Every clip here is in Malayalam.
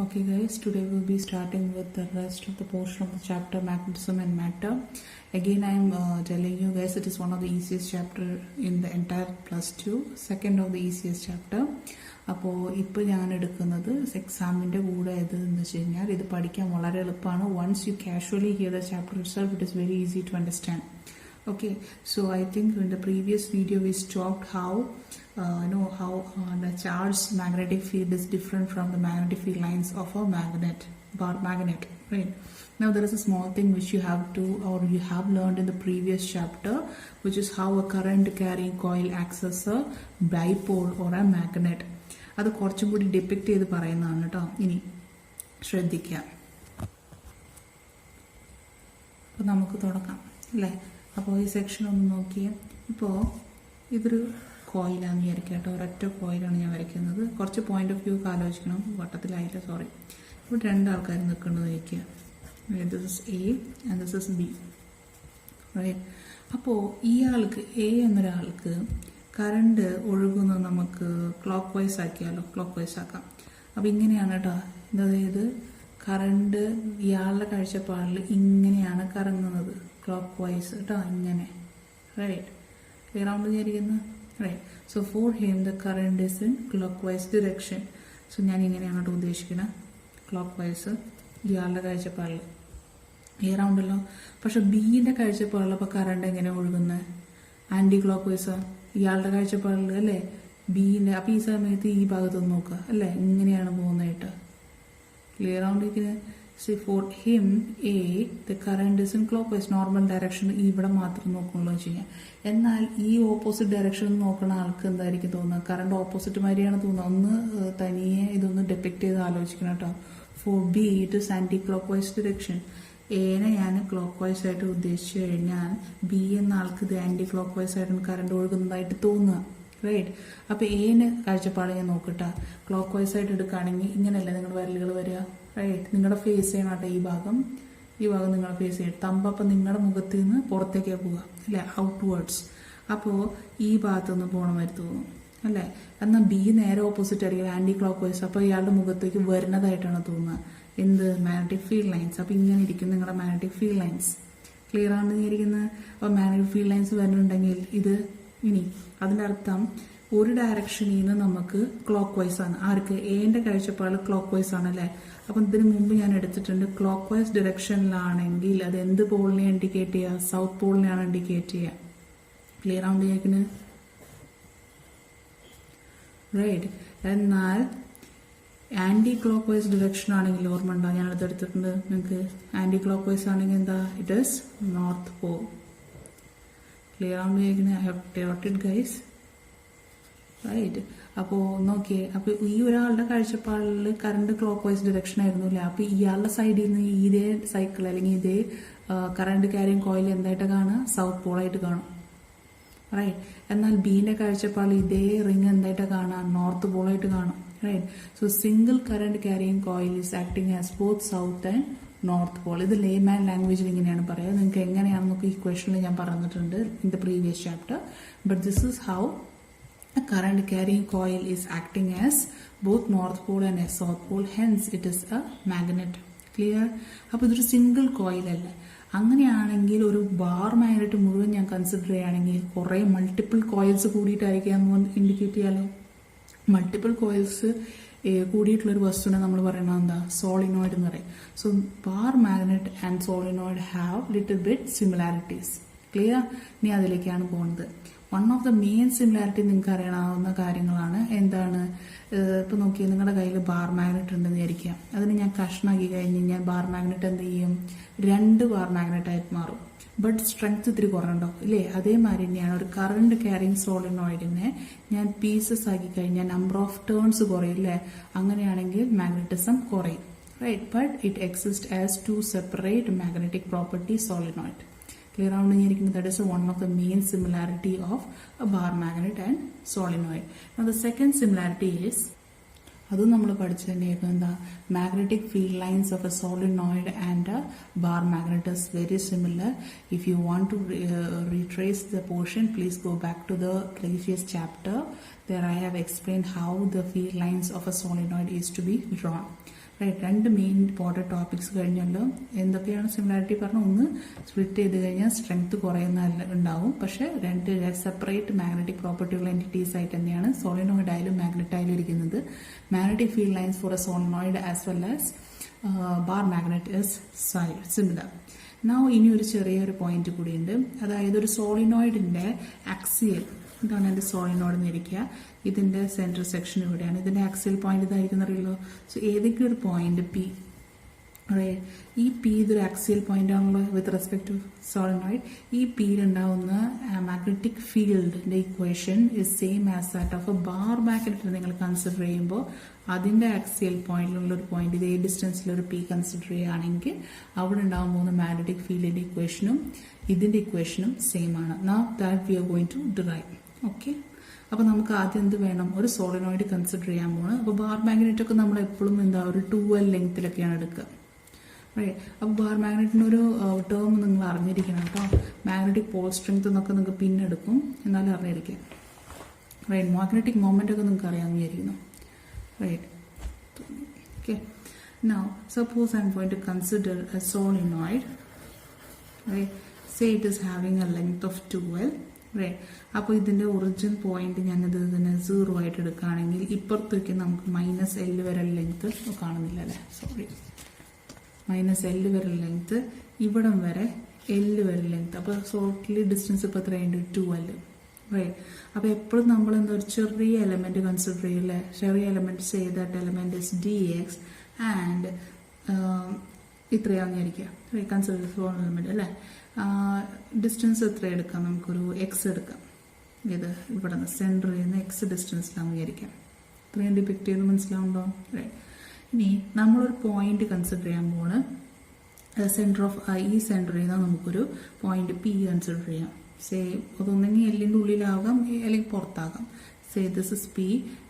Okay guys, today we'll be starting with the rest of the portion of the chapter Magnetism and Matter. Again, I'm telling you guys it is one of the easiest chapter in the entire plus 2, second of the easiest chapter. അപ്പോൾ ഇപ്പോൾ ഞാൻ എടുക്കുന്നത് എക്സാമിൻ്റെ കൂടെ ഇതെന്ന് വെച്ച് കഴിഞ്ഞാൽ ഇത് പഠിക്കാൻ വളരെ എളുപ്പമാണ്. Once you casually hear the chapter itself it is very easy to understand. Okay, so I think in the previous video we talked how the charged magnetic field is different from the magnetic field lines of a bar magnet, right? Now there is a small thing which you have to or you have learned in the previous chapter, which is how a current carrying coil acts as a dipole or a magnet. അത് കുറച്ചും കൂടി ഡിപിക്റ്റ് ചെയ്ത് പറയുന്നതാണ് കേട്ടോ. ഇനി ശ്രദ്ധിക്കാം. അപ്പോൾ നമുക്ക് തുടങ്ങാം അല്ലേ. അപ്പോൾ ഈ സെക്ഷൻ ഒന്ന് നോക്കിയേ. ഇപ്പോൾ ഇതൊരു കോയിലാന്ന് വിചാരിക്കുക കേട്ടോ. ഒരൊറ്റ കോയിലാണ് ഞാൻ വരയ്ക്കുന്നത്. കുറച്ച് പോയിന്റ് ഓഫ് വ്യൂ ആലോചിക്കണം. വട്ടത്തിലായില്ല, സോറി. ഇവിടെ രണ്ടാൾക്കാർ നിൽക്കുന്നത് ഇരിക്കുക. This is A and this is B, right. അപ്പോൾ ഇയാൾക്ക് എ എന്നൊരാൾക്ക് കറണ്ട് ഒഴുകുന്നത് നമുക്ക് ക്ലോക്ക് വൈസ് ആക്കിയാലോ. ക്ലോക്ക് വൈസ് ആക്കാം. അപ്പോൾ ഇങ്ങനെയാണ് കേട്ടോ. അതായത് കറണ്ട് ഇയാളുടെ കാഴ്ചപ്പാടിൽ ഇങ്ങനെയാണ് കറങ്ങുന്നത്, ക്ലോക്ക് വൈസ് കേട്ടോ, ഇങ്ങനെ, റൈറ്റ്. ക്ലിയർ ആവുമ്പോൾ വിചാരിക്കുന്നത്, right. So for him the current is in clock vice direction. So ഞാൻ ഇങ്ങനെയാണ് കേട്ടോ ഉദ്ദേശിക്കുന്നത്, ക്ലോക്ക് വൈസ് ഇയാളുടെ കാഴ്ചപ്പാടിൽ. ക്ലിയർ ആവുണ്ടല്ലോ. പക്ഷെ ബിയുടെ കാഴ്ചപ്പാടിൽ അപ്പോൾ കറണ്ട് എങ്ങനെ ഒഴുകുന്നത്? ആൻറ്റി ക്ലോക്ക് വൈസ് ഇയാളുടെ കാഴ്ചപ്പാടിൽ അല്ലേ, ബിന്റെ. അപ്പോൾ ഈ സമയത്ത് ഈ ഭാഗത്തൊന്ന് നോക്കുക അല്ലേ, ഇങ്ങനെയാണ് പോകുന്നതായിട്ട്. ക്ലിയർ ആവുണ്ടിരിക്കുന്നത്. See for him A the current is in clockwise, normal direction ഇവിടെ മാത്രം നോക്കുള്ളൂ ചെയ്യാം. എന്നാൽ ഈ ഓപ്പോസിറ്റ് ഡയറക്ഷൻ നോക്കുന്ന ആൾക്ക് എന്തായിരിക്കും തോന്നുക? കറണ്ട് ഓപ്പോസിറ്റ് മാതിരിയാണ് തോന്നുന്നത്. ഒന്ന് തനിയെ ഇതൊന്ന് ഡെപ്പിക്ട് ചെയ്ത് ആലോചിക്കണം കേട്ടോ. For B it is anti clock vice direction. എനെ ഞാൻ ക്ലോക്ക് വൈസ് ആയിട്ട് ഉദ്ദേശിച്ചു കഴിഞ്ഞാൽ ബി എന്ന ആൾക്ക് ഇത് ആന്റി ക്ലോക്ക് വൈസ് ആയിട്ട് കറണ്ട് ഒഴുകുന്നതായിട്ട് തോന്നുക, റൈറ്റ്. അപ്പോൾ എന് കാഴ്ചപ്പാട് ഞാൻ നോക്കട്ടെ. ക്ലോക്ക് വൈസ് ആയിട്ട് എടുക്കുകയാണെങ്കിൽ ഇങ്ങനെയല്ലേ നിങ്ങളുടെ വിരലുകൾ വരിക, റൈറ്റ്. നിങ്ങളുടെ ഫേസ് ചെയ്യണം കേട്ടോ. ഈ ഭാഗം നിങ്ങളുടെ ഫേസ് ചെയ്യണം. തമ്പപ്പം നിങ്ങളുടെ മുഖത്ത് നിന്ന് പുറത്തേക്കാണ് പോവുക അല്ലേ, ഔട്ട്വേർഡ്സ്. അപ്പോൾ ഈ ഭാഗത്തുനിന്ന് പോകണ മാതിരി തോന്നും അല്ലേ. എന്നാൽ ബി നേരെ ഓപ്പോസിറ്റ് ആയിരിക്കും, ആന്റി ക്ലോക്ക് വൈസ്. അപ്പോൾ ഇയാളുടെ മുഖത്തേക്ക് വരുന്നതായിട്ടാണ് തോന്നുക. എന്ത്? Magnetic field lines. അപ്പോൾ ഇങ്ങനെ ഇരിക്കും നിങ്ങളുടെ മാഗ്നറ്റിക് ഫീൽഡ് ലൈൻസ്. ക്ലിയർ ആണെന്ന് വിചാരിക്കുന്നത്. അപ്പോൾ മാഗ്നറ്റിക് ഫീൽഡ് ലൈൻസ് വരുന്നുണ്ടെങ്കിൽ ഇത് ഇനി അതിൻ്റെ അർത്ഥം ഒരു ഡയറക്ഷനിൽ നിന്ന് നമുക്ക് ക്ലോക്ക് വൈസ് ആണ്. ആർക്ക്? എന്റെ കാഴ്ചപ്പാട് ക്ലോക്ക് വൈസ് ആണല്ലേ. അപ്പം ഇതിന് മുമ്പ് ഞാൻ എടുത്തിട്ടുണ്ട്. ക്ലോക്ക് വൈസ് ഡിറക്ഷനിലാണെങ്കിൽ അത് എന്ത് പോളിനെ ഇൻഡിക്കേറ്റ് ചെയ്യുക? സൗത്ത് പോളിനെയാണ് ഇൻഡിക്കേറ്റ് ചെയ്യുക. ക്ലിയർ ആവുണ്ട് വിചാരിക്കുന്നത്, റൈറ്റ്. എന്നാൽ ആന്റി ക്ലോക്ക് വൈസ് ഡിറക്ഷൻ ആണെങ്കിൽ ഓർമ്മ ഉണ്ടാവും, ഞാനത് എടുത്തിട്ടുണ്ട് നിങ്ങൾക്ക്. ആന്റി ക്ലോക്ക് വൈസ് ആണെങ്കിൽ എന്താ? It is north pole. Clear ആവുമ്പോൾ വിചാരിക്കുന്നത്. I have taught it guys, right. അപ്പോൾ നോക്കിയേ. അപ്പോൾ ഈ ഒരാളുടെ കാഴ്ചപ്പാടിൽ കറണ്ട് ക്ലോക്ക് വൈസ് ഡിറക്ഷൻ ആയിരുന്നു അല്ലേ. അപ്പോൾ ഇയാളുടെ സൈഡിൽ നിന്ന് ഇതേ സൈക്കിൾ അല്ലെങ്കിൽ ഇതേ കറണ്ട് ക്യാരിങ് കോയിൽ എന്തായിട്ട് കാണുക? സൗത്ത് പോളായിട്ട് കാണും, റൈറ്റ്. എന്നാൽ ബീന്റെ കാഴ്ചപ്പാടിൽ ഇതേ റിങ് എന്തായിട്ട് കാണുക? നോർത്ത് പോളായിട്ട് കാണും, right. So single current carrying coil is acting as both south and north pole. ഇത് ലേമാൻ ലാംഗ്വേജിൽ ഇങ്ങനെയാണ് പറയുക. നിങ്ങൾക്ക് എങ്ങനെയാണെന്നൊക്കെ ഈ ക്വസ്റ്റനിൽ ഞാൻ പറഞ്ഞിട്ടുണ്ട് in the previous chapter. But this is how a current carrying coil is acting as both north pole and a south pole, hence it is a magnet. Clear? അപ്പോൾ ഇതൊരു സിംഗിൾ കോയിൽ അല്ല. അങ്ങനെയാണെങ്കിൽ ഒരു ബാർ മാഗ്നറ്റ് മുഴുവൻ ഞാൻ കൺസിഡർ ചെയ്യുകയാണെങ്കിൽ കുറേ മൾട്ടിപ്പിൾ കോയിൽസ് കൂടിയിട്ടായിരിക്കാം ഇൻഡിക്കേറ്റ് ചെയ്യാലോ. മൾട്ടിപ്പിൾ കോയിൽസ് കൂടിയിട്ടുള്ളൊരു വസ്തുവിനെ നമ്മൾ പറയുന്നത് എന്താ? സോളിനോയിഡ് എന്ന് പറയും. So bar magnet and solenoid have little bit similarities. Clear? ഇനി അതിലേക്കാണ് പോകുന്നത്. One of the main similarity നിങ്ങൾക്ക് അറിയണാവുന്ന കാര്യങ്ങളാണ്. എന്താണ്? ഇപ്പം നോക്കിയാൽ നിങ്ങളുടെ കയ്യിൽ ബാർ മാഗ്നറ്റ് ഉണ്ടെന്ന് വിചാരിക്കുക. അതിന് ഞാൻ കഷ്ണാക്കി കഴിഞ്ഞ് കഴിഞ്ഞാൽ ബാർ മാഗ്നറ്റ് എന്ത് ചെയ്യും? 2 ബാർ മാഗ്നറ്റ് ആയിട്ട് മാറും. ബട്ട് സ്ട്രെങ്ത് ഇത്തിരി കുറവുണ്ടോ ഇല്ലേ? അതേമാതിരി തന്നെയാണ് ഒരു കറണ്ട് ക്യാരിങ് സോളിനോയിഡിനെ ഞാൻ പീസസ് ആക്കി കഴിഞ്ഞാൽ നമ്പർ ഓഫ് ടേൺസ് കുറയും അല്ലേ. അങ്ങനെയാണെങ്കിൽ മാഗ്നറ്റിസം കുറയും, right. But it exist as 2 separate magnetic property solenoid. Clear ആവുന്ന വിചാരിക്കുന്നത്. That is one of the main similarity of a bar magnet and solenoid. Now the second similarity is, അതും നമ്മൾ പഠിച്ചു തന്നെയായിരുന്നു. എന്താ? Magnetic field lines of a solenoid and a bar magnet is very similar. If you want to retrace the portion, please go back to the previous chapter. There I have explained how the field lines of a solenoid is to be drawn. Right. രണ്ട് മെയിൻ ഇമ്പോർട്ടൻറ്റ് ടോപ്പിക്സ് കഴിഞ്ഞല്ലോ. എന്തൊക്കെയാണ് സിമിലാരിറ്റി പറഞ്ഞാൽ, ഒന്ന് സ്പ്ലിറ്റ് ചെയ്ത് കഴിഞ്ഞാൽ സ്ട്രെങ്ത് കുറയുന്ന ഉണ്ടാവും, പക്ഷേ രണ്ട് സെപ്പറേറ്റ് മാഗ്നറ്റിക് പ്രോപ്പർട്ടിയുള്ള എൻറ്റിറ്റീസ് ആയിട്ട് തന്നെയാണ് സോളിനോയിഡ് ആയാലും മാഗ്നറ്റായാലും ഇരിക്കുന്നത്. Magnetic field lines for a solenoid as well as bar magnet is similar. Now ഇനി ഒരു ചെറിയൊരു പോയിന്റ് കൂടിയുണ്ട്. അതായത് ഒരു സോളിനോയിഡിന്റെ ആക്സിയൽ, ഇതാണ് എൻ്റെ സോളിനോയിഡ് എന്നിരിക്കുക, ഇതിന്റെ സെൻട്രൽ സെക്ഷൻ ഇവിടെയാണ്, ഇതിന്റെ ആക്സിയൽ പോയിന്റ് ഇതായിരിക്കും അറിയുള്ളൂ. സോ ഏതെങ്കിലും ഒരു പോയിന്റ് പി, ഈ പി ഇതൊരു ആക്സിയൽ പോയിന്റ് ആണല്ലോ വിത്ത് റെസ്പെക്ട് ടു സോളിനോയിഡ്. ഈ പിയിലുണ്ടാവുന്ന മാഗ്നറ്റിക് ഫീൽഡിന്റെ equation is same as that of A bar magnet. നിങ്ങൾ കൺസിഡർ ചെയ്യുമ്പോൾ അതിന്റെ ആക്സിയൽ പോയിന്റിലുള്ള ഒരു പോയിന്റ്, ഇതേ ഡിസ്റ്റൻസിലൊരു പി കൺസിഡർ ചെയ്യുകയാണെങ്കിൽ അവിടെ ഉണ്ടാകാൻ പോകുന്ന മാഗ്നറ്റിക് ഫീൽഡിന്റെ ഇക്വേഷനും ഇതിന്റെ ഇക്വേഷനും സെയിം ആണ്. Now that we are going to derive. Okay, അപ്പൊ നമുക്ക് ആദ്യം എന്ത് വേണം, ഒരു സോളിനോയിഡ് കൺസിഡർ ചെയ്യാൻ പോണ്. അപ്പൊ ബാർ മാഗ്നറ്റ് ഒക്കെ നമ്മൾ എപ്പോഴും എന്താ ഒരു 2L ലെങ്ത്തിലൊക്കെയാണ് എടുക്കുക. അപ്പൊ ബാർ മാഗ്നറ്റിന് ഒരു ടേം നിങ്ങൾ അറിഞ്ഞിരിക്കണം കേട്ടോ. മാഗ്നറ്റിക് പോൾ സ്ട്രെങ്ത് എന്നൊക്കെ നിങ്ങൾക്ക് പിന്നെടുക്കും, എന്നാലും അറിഞ്ഞിരിക്കാം. മാഗ്നറ്റിക് മൊമെന്റ് ഒക്കെ നിങ്ങൾക്ക് അറിയാമെന്നിരിക്കുന്നു. Okay, now suppose I'm going to consider a solenoid. Say it is having a length of 2L. അപ്പോൾ ഇതിന്റെ ഒറിജിൻ പോയിന്റ് ഞാനിത് ഇതിനെ 0 ആയിട്ട് എടുക്കുകയാണെങ്കിൽ ഇപ്പുറത്തേക്ക് നമുക്ക് -L വരെ ലെങ്ത് കാണുന്നില്ല അല്ലേ, സോറി, -L വരെ ലെങ്ത്, ഇവിടം വരെ L വരെ ലെങ്ത്. അപ്പോൾ ടോട്ടലി ഡിസ്റ്റൻസ് ഇപ്പോൾ എത്രയുണ്ട്, 2L. അപ്പോൾ എപ്പോഴും നമ്മൾ എന്താ ഒരു ചെറിയ എലമെന്റ് കൺസിഡർ ചെയ്യില്ലേ, ചെറിയ element say that element is dx and ഇത്രയാണെന്ന് വിചാരിക്കുക, കൺസിഡർ എലമെന്റ് അല്ലേ. ഡിസ്റ്റൻസ് എത്ര എടുക്കാം, നമുക്കൊരു എക്സ് എടുക്കാം. ഇത് ഇവിടെ നിന്ന് സെൻറ്ററിൽ നിന്ന് എക്സ് ഡിസ്റ്റൻസിലാണെന്ന് വിചാരിക്കാം. ഇത്രയും ഡിപിക്ട് ചെയ്ത് മനസ്സിലാവുണ്ടോ? ഇനി നമ്മളൊരു പോയിന്റ് കൺസിഡർ ചെയ്യാൻ പോണ്. സെൻറ്റർ ഓഫ് ഈ സെൻറ്ററിൽ നിന്ന് നമുക്കൊരു പോയിന്റ് പി കൺസിഡർ ചെയ്യാം. സേ അതൊന്നെങ്കിൽ എല്ലിൻ്റെ ഉള്ളിലാകാം അല്ലെങ്കിൽ പുറത്താകാം. Say this is P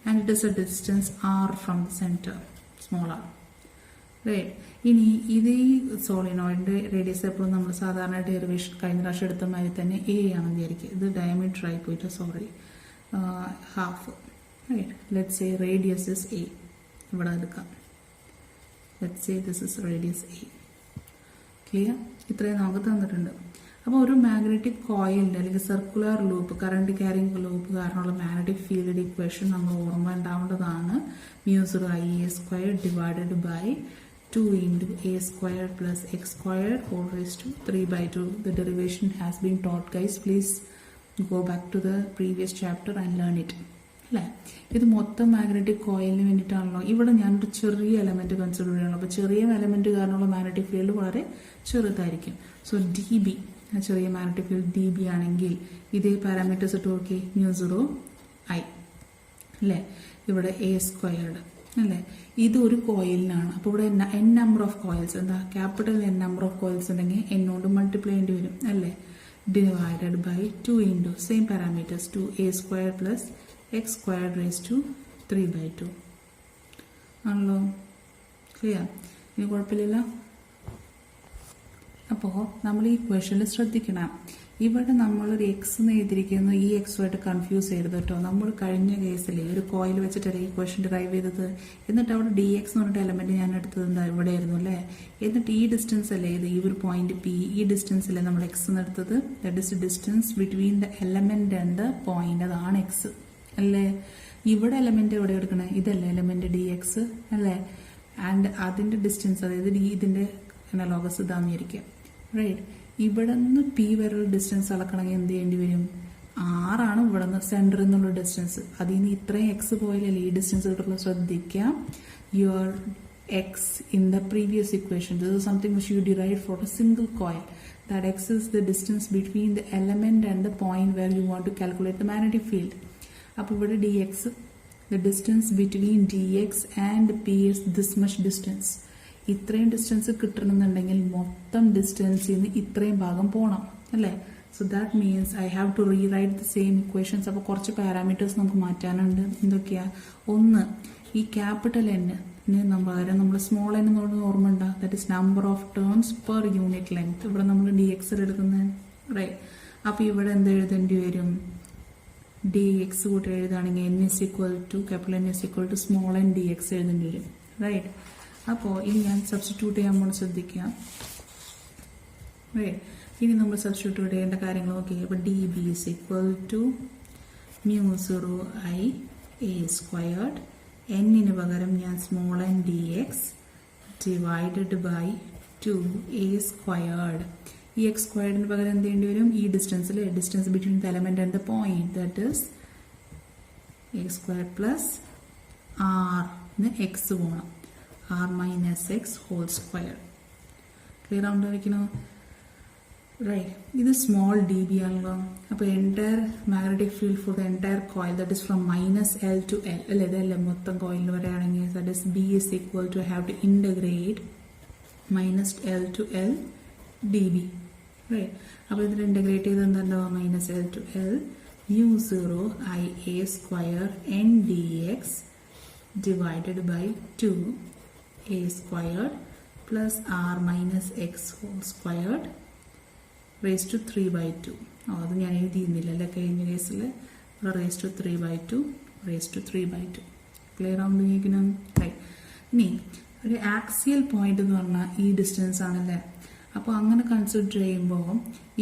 and it is a distance R from the centre, small R. ഇനി ഇത് ഈ സോളിനോയിഡിന്റെ റേഡിയസ് എപ്പോഴും നമ്മൾ സാധാരണ ഡെറിവേഷൻ കഴിഞ്ഞ പ്രാവശ്യം എടുത്ത മാതിരി തന്നെ എ ആണെന്ന് വിചാരിക്കുക. ഇത് ഡയമീറ്റർ ആയി പോയിട്ട് sorry half. Let's say radius is a, ഇവിടെ എടുക്കാം. Let's say this is radius a. Clear? ഇത്രയും നമുക്ക് തന്നിട്ടുണ്ട്. അപ്പോൾ ഒരു മാഗ്നറ്റിക് കോയിലിന്റെ അല്ലെങ്കിൽ circular loop, current carrying loop കാരണമുള്ള മാഗ്നറ്റിക് ഫീൽഡ് ഇക്വേഷൻ നമ്മൾ ഓർമ്മ ഉണ്ടാവേണ്ടതാണ്. μ0I² divided by 2 into a square plus x square whole raised to 3/2. The derivation has been taught, guys. Please go back to the previous chapter and learn it. അല്ലേ, ഇത് മൊത്തം മാഗ്നറ്റിക് കോയിലിന് വേണ്ടിയിട്ടാണല്ലോ. ഇവിടെ ഞാനൊരു ചെറിയ എലമെന്റ് കൺസിഡർ ചെയ്യണം. അപ്പോൾ ചെറിയ എലമെന്റ് കാരണമുള്ള മാഗ്നറ്റിക് ഫീൽഡ് വളരെ ചെറുതായിരിക്കും. സോ dB, ചെറിയ മാഗ്നറ്റിക് ഫീൽഡ് dB ആണെങ്കിൽ ഇതേ പാരാമീറ്റേഴ്സ് ഇട്ട് നോക്കി, μ0I അല്ലേ, ഇവിടെ a² അല്ലേ. ഇത് ഒരു കോയിലിനാണ്. അപ്പോൾ ഇവിടെ n നമ്പർ ഓഫ് കോയിൽസ്, എന്താ capital N number of coils ഉണ്ടെങ്കിൽ n കൊണ്ട് മൾട്ടിപ്ലൈ ചെയ്യേണ്ടി വരും അല്ലേ. Divided by 2 into same parameters 2a² plus x² raised to 3/2 ആണല്ലോ. ക്ലിയർ? ഇനി കുഴപ്പമില്ലല്ലോ. അപ്പോൾ നമ്മൾ ഈ ക്വസ്റ്റനിൽ ശ്രദ്ധിക്കണം, ഇവിടെ നമ്മളൊരു എക്സ് എഴുതിയിരിക്കുന്നു, ഈ എക്സുമായിട്ട് കൺഫ്യൂസ് ചെയ്യരുത് കേട്ടോ. നമ്മൾ കഴിഞ്ഞ കേസിൽ ഒരു കോയിൽ വെച്ചിട്ടല്ലേ ഈ ക്വസ്റ്റൻ ഡ്രൈവ് ചെയ്തത്. എന്നിട്ട് അവിടെ dx എന്ന് പറഞ്ഞിട്ട് എലമെന്റ് ഞാൻ എടുത്തത് എന്താ ഇവിടെ ആയിരുന്നു അല്ലേ. എന്നിട്ട് ഈ ഡിസ്റ്റൻസ് അല്ലേ ഇത്, ഈ ഒരു പോയിന്റ് പി, ഈ ഡിസ്റ്റൻസ് അല്ലേ നമ്മൾ എക്സ് എന്ന് എടുത്തത്. That is distance between the element and the point, അതാണ് എക്സ് അല്ലേ. ഇവിടെ എലമെന്റ് എവിടെ എടുക്കണേ, ഇതല്ലേ എലമെന്റ് dx അല്ലേ. ആൻഡ് അതിന്റെ ഡിസ്റ്റൻസ്, അതായത് ഇതിന്റെ അനലോഗസ് ഇതാന്ന് വിചാരിക്കുക. ഇവിടെ നിന്ന് പി വരെയുള്ള ഡിസ്റ്റൻസ് അളക്കണമെങ്കിൽ എന്ത് ചെയ്യേണ്ടി വരും, ആറാണ് ഇവിടെ നിന്ന് സെന്ററിൽ നിന്നുള്ള ഡിസ്റ്റൻസ്. അതിൽ നിന്ന് ഇത്രയും എക്സ് പോയാലല്ലേ ഈ ഡിസ്റ്റൻസ് കിട്ടുള്ളൂ. ശ്രദ്ധിക്കാം, your x in the previous equation, this is something which you derive for a single coil. That x is the distance between the element and the point where you want to calculate the magnetic field. അപ്പോൾ ഇവിടെ dx, the distance between dx and p is this much distance. ഇത്രയും ഡിസ്റ്റൻസ് കിട്ടണമെന്നുണ്ടെങ്കിൽ മൊത്തം ഡിസ്റ്റൻസിൽ നിന്ന് ഇത്രയും ഭാഗം പോകണം അല്ലേ. So that means I have to rewrite the same equations. അപ്പോൾ കുറച്ച് പാരാമീറ്റേഴ്സ് നമുക്ക് മാറ്റാനുണ്ട്. എന്തൊക്കെയാ? ഒന്ന്, ഈ ക്യാപിറ്റൽ എന്നിന് നമ്മൾ സ്മോൾ n എന്നുള്ളത് ഓർമ്മ ഉണ്ടാ, that is number of turns per unit length. ഇവിടെ നമ്മൾ dx എടുക്കുന്നത് റൈറ്റ്. അപ്പോൾ ഇവിടെ എന്ത് എഴുതേണ്ടി വരും, dx കൂട്ടി എഴുതുകയാണെങ്കിൽ n is equal to capital N is equal to small n dx എഴുതേണ്ടി വരും റൈറ്റ്. അപ്പോൾ ഇനി ഞാൻ സബ്സ്റ്റിറ്റ്യൂട്ട് ചെയ്യാൻ പോകണം, ശ്രദ്ധിക്കാം. ഇനി നമ്മൾ സബ്സ്റ്റിറ്റ്യൂട്ട് ചെയ്യേണ്ട കാര്യങ്ങൾ നോക്കി. അപ്പോൾ D B is equal to μ0 എന്നിന് പകരം ഞാൻ small N D X divided by 2a². ഈ എക്സ് സ്ക്വയർഡിന് പകരം എന്ത് ചെയ്യേണ്ടി വരും? ഈ ഡിസ്റ്റൻസിൽ distance between the element and the point, that is a² plus ആറിന് എക്സ് പോകണം, r minus X whole square. Clear ആവുണ്ടോ വയ്ക്കണോ? റൈറ്റ്. ഇത് സ്മോൾ ഡി ബി ആണല്ലോ. അപ്പോൾ entire magnetic field for the entire coil, that is from -L to L അല്ലേ? ഇതല്ലേ മൊത്തം കോയിലിന് പറയുകയാണെങ്കിൽ, that is B is equal to have to integrate -L to L dB. Right. അപ്പോൾ ഇതിൽ ഇൻ്റഗ്രേറ്റ് ചെയ്ത് എന്താണ്ടാവുക? -L to L μ0 IA² n dx divided by 2a² plus r minus x whole squared raised to 3/2. അത് ഞാൻ എഴുതിയിരുന്നില്ല അല്ലേ കഴിഞ്ഞ കേസിൽ. raised to 3/2 raised to 3/2. Clear ആവുമ്പോൾ ചോദിക്കണം. റൈറ്റ്. ഇനി ഒരു ആക്സിയൽ പോയിന്റ് എന്ന് പറഞ്ഞാൽ ഈ ഡിസ്റ്റൻസ് ആണല്ലേ. അപ്പോൾ അങ്ങനെ കൺസിഡർ ചെയ്യുമ്പോൾ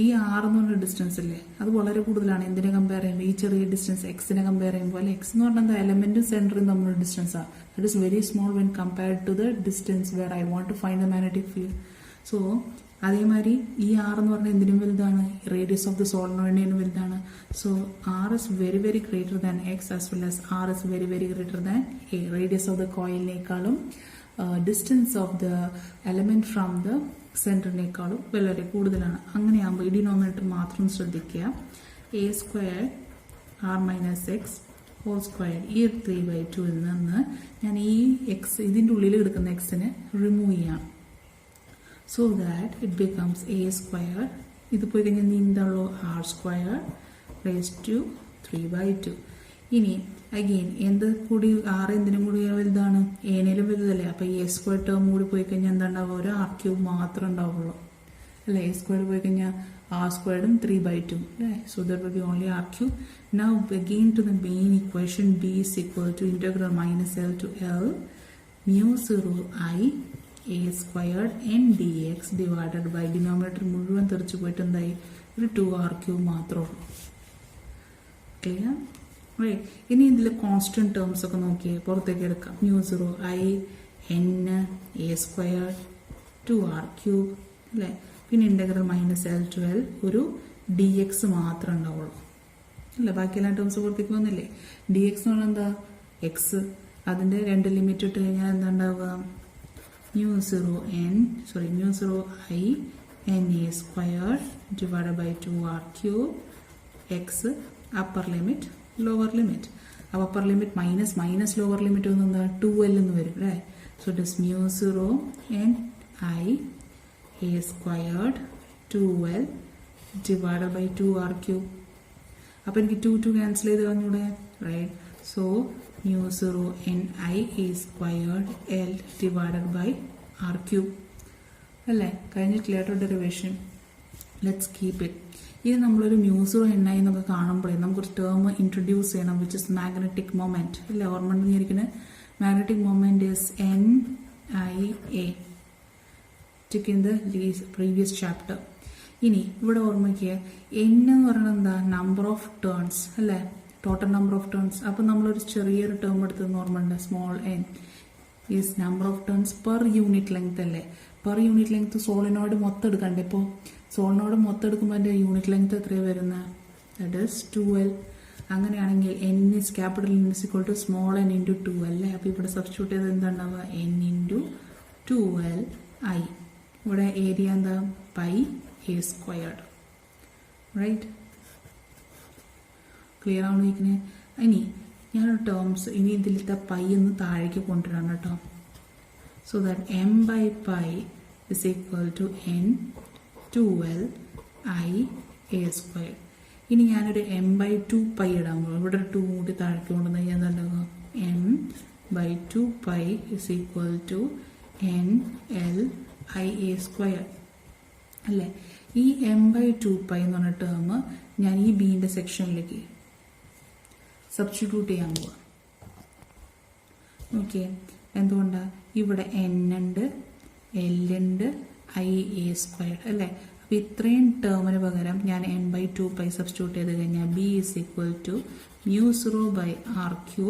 ഈ ആർ എന്ന് പറഞ്ഞ ഡിസ്റ്റൻസ് അല്ലേ, അത് വളരെ കൂടുതലാണ്. എന്തിനെ കമ്പയർ ചെയ്യുമ്പോൾ? ഈ ചെറിയ ഡിസ്റ്റൻസ് എക്സിനെ കമ്പയർ ചെയ്യുമ്പോൾ. അല്ലെ, എക്സ് എന്ന് പറഞ്ഞാൽ എന്താ? എലമെന്റും സെന്ററും തമ്മിലുള്ള ഡിസ്റ്റൻസ് ആണ്. That is very small when compared to the distance where I want to find the magnetic field. So അതേമാതിരി ഈ ആർ എന്ന് പറഞ്ഞാൽ എന്തിനും വലുതാണ്? റേഡിയസ് ഓഫ് ദ സോളിനോയിഡിനും വലുതാണ്. So R is very very greater than X as well as R is very very greater than A. Radius of the കോയിലിനേക്കാളും distance of the element from the സെന്ററിനേക്കാളും വളരെ കൂടുതലാണ്. അങ്ങനെയാകുമ്പോൾ ഈ ഡിനോമിനേറ്റർ മാത്രം ശ്രദ്ധിക്കുക. a² r minus X whole square, ഈ 3/2 നിന്ന് ഞാൻ ഈ എക്സ് ഇതിൻ്റെ ഉള്ളിൽ കിടക്കുന്ന എക്സിനെ റിമൂവ് ചെയ്യാം. So that it becomes a². ഇത് പോയി കഴിഞ്ഞാൽ നീന്താണല്ലോ r² റേസ്ഡ് ടു 3/2. ഇനി അഗെയിൻ എന്ത് കൂടി ആർ എന്തിനും കൂടി വലുതാണ്? ഏനേലും വലുതല്ലേ. അപ്പോൾ a² ടേം കൂടി പോയി കഴിഞ്ഞാൽ എന്താ ഉണ്ടാവുക? ഒരു r³ മാത്രം ഉണ്ടാവുള്ളൂ അല്ലേ. a² പോയി കഴിഞ്ഞാൽ r² 3/2 അല്ലേ. So there will be only r³. Now again to the main equation b is equal to integral -L to L μ0 I a² n dx divided by denominator മുഴുവൻ തെറിച്ച് പോയിട്ട് എന്തായി? ഒരു 2r³ മാത്രമേ ഉള്ളൂ. ക്ലിയർ? റൈറ്റ്. ഇനി ഇതിൽ കോൺസ്റ്റന്റ് ടേംസ് ഒക്കെ നോക്കിയേ പുറത്തേക്ക് എടുക്കാം. μ0 I n a² 2r³ അല്ലേ. പിന്നെ ഇൻ്റഗ്രൽ -L to L ഒരു dx മാത്രമേ ഉണ്ടാവുള്ളൂ അല്ലേ. ബാക്കിയെല്ലാം ടേംസ് പുറത്തേക്ക് വന്നില്ലേ. dx എന്ന് പറഞ്ഞാൽ എന്താ? എക്സ്. അതിൻ്റെ 2 ലിമിറ്റ് ഇട്ട് കഴിഞ്ഞാൽ എന്താ ഉണ്ടാവുക? μ0 I n a² divided by 2r³ x upper limit lower limit. അപ്പോൾ upper limit minus lower limit ഒന്നും എന്താ? 2l എന്ന് വരും അല്ലേ. So it is μ0 n I a² 2l divided by 2r³. അപ്പോൾ എനിക്ക് 2 ക്യാൻസൽ ചെയ്ത് കളഞ്ഞൂടെ? Right. So μ0 n I a² l divided by r³ അല്ലേ. കഴിഞ്ഞിട്ടില്ല കേട്ടോ ഡെറിവേഷൻ. Let's keep it. ഇത് നമ്മളൊരു μ0 n I എന്നൊക്കെ കാണുമ്പോഴേ നമുക്കൊരു ടേം ഇൻട്രൊഡ്യൂസ് ചെയ്യണം, വിച്ച് ഇസ് മാഗ്നറ്റിക് മൊമെന്റ് അല്ലേ. ഓർമ്മ ഉണ്ടെന്നിരിക്കുന്നത് magnetic moment is NIA in the previous chapter. ഇനി ഇവിടെ ഓർമ്മിക്കുക, n എന്ന് പറയുന്നത് എന്താ? നമ്പർ ഓഫ് ടേൺസ് അല്ലേ, ടോട്ടൽ നമ്പർ ഓഫ് ടേൺസ്. അപ്പം നമ്മളൊരു ചെറിയൊരു ടേം എടുത്തെന്ന് ഓർമ്മയുണ്ട്, small n is number of turns per unit length അല്ലേ. പെർ യൂണിറ്റ് ലെങ്ത് സോളിനോയിഡ് മൊത്തം എടുക്കണ്ടേ. ഇപ്പോൾ സോളിനോയിഡ് മൊത്തം എടുക്കുമ്പോൾ അതിൻ്റെ യൂണിറ്റ് ലെങ്ത് എത്രയാണ് വരുന്നത്? That is 2l. അങ്ങനെയാണെങ്കിൽ n is capital N is equal to small n into 2 അല്ലേ. അപ്പോൾ ഇവിടെ സബ്സ്റ്റിറ്റ്യൂട്ട് ചെയ്ത് എന്താണ്ടാവുക? n into 2l I. ഇവിടെ ഏരിയ എന്താ? Pi a². റൈറ്റ്. ക്ലിയർ ആണോ ഇരിക്കുന്നത്? ഇനി ഞാനൊരു ടേംസ് ഇനി ഇതിലത്തെ പൈ ഒന്ന് താഴേക്ക് കൊണ്ടുവരണം കേട്ടോ. So that m/π is equal to n 2l I a². ഇനി ഞാനൊരു m/2π ഇടാൻ പോകും. ഇവിടെ ഒരു 2 കൂടി താഴേക്ക് കൊണ്ടുവന്ന് കഴിഞ്ഞാൽ എന്താ? m/2π is equal to nl I a² അല്ലേ. ഈ m/2π എന്ന് പറഞ്ഞ ടേം ഞാൻ ഈ ബീൻ്റെ സെക്ഷനിലേക്ക് സബ്സ്റ്റിറ്റ്യൂട്ട് ചെയ്യാൻ പോവാം. ഓക്കെ. എന്തുകൊണ്ടാണ്? ഇവിടെ n ഉണ്ട്, l ഉണ്ട്, ia² അല്ലേ? അപ്പോൾ ഇത്രയും ടേമിന് പകരം ഞാൻ n/2π സബ്സ്റ്റിറ്റ്യൂട്ട് ചെയ്ത് കഴിഞ്ഞാൽ b is equal to μ0/r³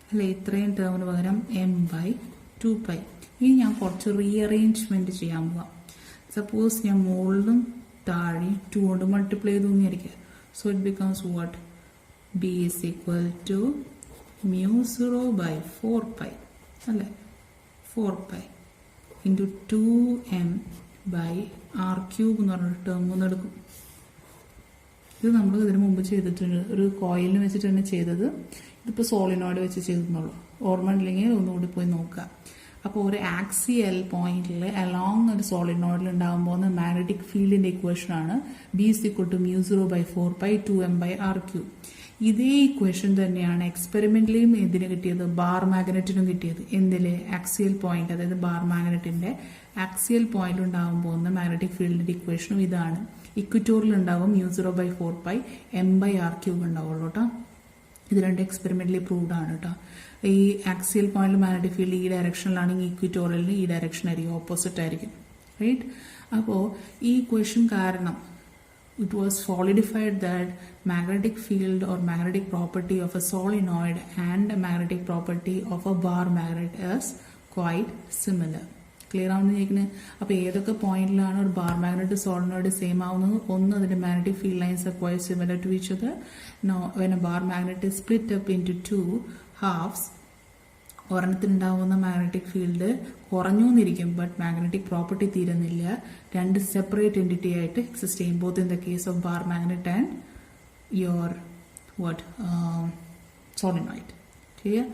അല്ലേ? ഇത്രയും ടേമിന് പകരം m/2π. ഇനി ഞാൻ കുറച്ച് റീഅറേഞ്ച്മെന്റ് ചെയ്യാൻ പോവാം. സപ്പോസ് ഞാൻ മുകളിലും താഴെ 2 കൊണ്ട് മൾട്ടിപ്ലൈ ചെയ്തു എന്നിരിക്കുക. So it becomes what? b is equal to μ0/4π അല്ലേ? 4π into 2m/r³ എന്ന് പറഞ്ഞൊരു ടേം ഒന്ന് എടുക്കും. ഇത് നമ്മൾ ഇതിനു മുമ്പ് ചെയ്തിട്ടുണ്ട്, ഒരു കോയിലിന് വെച്ചിട്ട് തന്നെ ചെയ്തത്. ഇതിപ്പോൾ സോളിനോയിഡ് വെച്ച് ചെയ്തെന്നുള്ളൂ. ഓർമ്മ ഉണ്ടെങ്കിൽ ഒന്നുകൂടി പോയി നോക്കുക. അപ്പോൾ ഒരു ആക്സിയൽ പോയിന്റിൽ അലോങ് ഒരു സോളിനോയിഡിൽ ഉണ്ടാകുമ്പോൾ മാഗ്നറ്റിക് ഫീൽഡിന്റെ ഇക്വേഷനാണ് b is equal to μ0/4π 2m/r³. ഇതേ ഇക്വേഷൻ തന്നെയാണ് എക്സ്പെരിമെന്റിലും ഇതിന് കിട്ടിയത്, ബാർ മാഗ്നറ്റിനും കിട്ടിയത്. എന്തില്? ആക്സിയൽ പോയിന്റ്, അതായത് ബാർ മാഗ്നറ്റിന്റെ ആക്സിയൽ പോയിന്റ് ഉണ്ടാകുമ്പോൾ മാഗ്നറ്റിക് ഫീൽഡിന്റെ ഇക്വേഷനും ഇതാണ്. ഇക്വറ്റോറിയൽ ഉണ്ടാവും μ0/4π m/r³ ഉണ്ടാവുള്ളൂ കേട്ടോ. ഇത് രണ്ട് എക്സ്പെരിമെന്റലി പ്രൂവ്ഡ് ആണ് കേട്ടോ. ഈ ആക്സിയൽ പോയിന്റിൽ മാഗ്നറ്റിക് ഫീൽഡ് ഈ ഡയറക്ഷനിലാണെങ്കിൽ ഇക്വറ്റോറിയലിന് ഈ ഡയറക്ഷൻ ആയിരിക്കും, ഓപ്പോസിറ്റ് ആയിരിക്കും. റൈറ്റ്? അപ്പോൾ ഈ ഇക്വേഷൻ കാരണം it was solidified that magnetic field or magnetic property of a solenoid and a magnetic property of a bar magnet is quite similar. Clear ആവുന്നതിന് അപ്പോൾ ഏതൊക്കെ പോയിന്റിലാണ് ഒരു ബാർ മാഗ്നറ്റ് സോളിനോയിഡ് സെയിം ആവുന്നത്? ഒന്ന്, അതിന്റെ magnetic field lines are quite similar to each other. No, when a bar magnet is split up into 2 halves, ഒരെണ്ണത്തിനുണ്ടാവുന്ന മാഗ്നറ്റിക് ഫീൽഡ് കുറഞ്ഞു എന്നിരിക്കും, ബട്ട് മാഗ്നറ്റിക് പ്രോപ്പർട്ടി തീരുന്നില്ല. രണ്ട് സെപ്പറേറ്റ് എൻറ്റിറ്റി ആയിട്ട് എക്സിസ്റ്റ് ചെയ്യും, both in the case of bar magnet and your solenoid. Clear?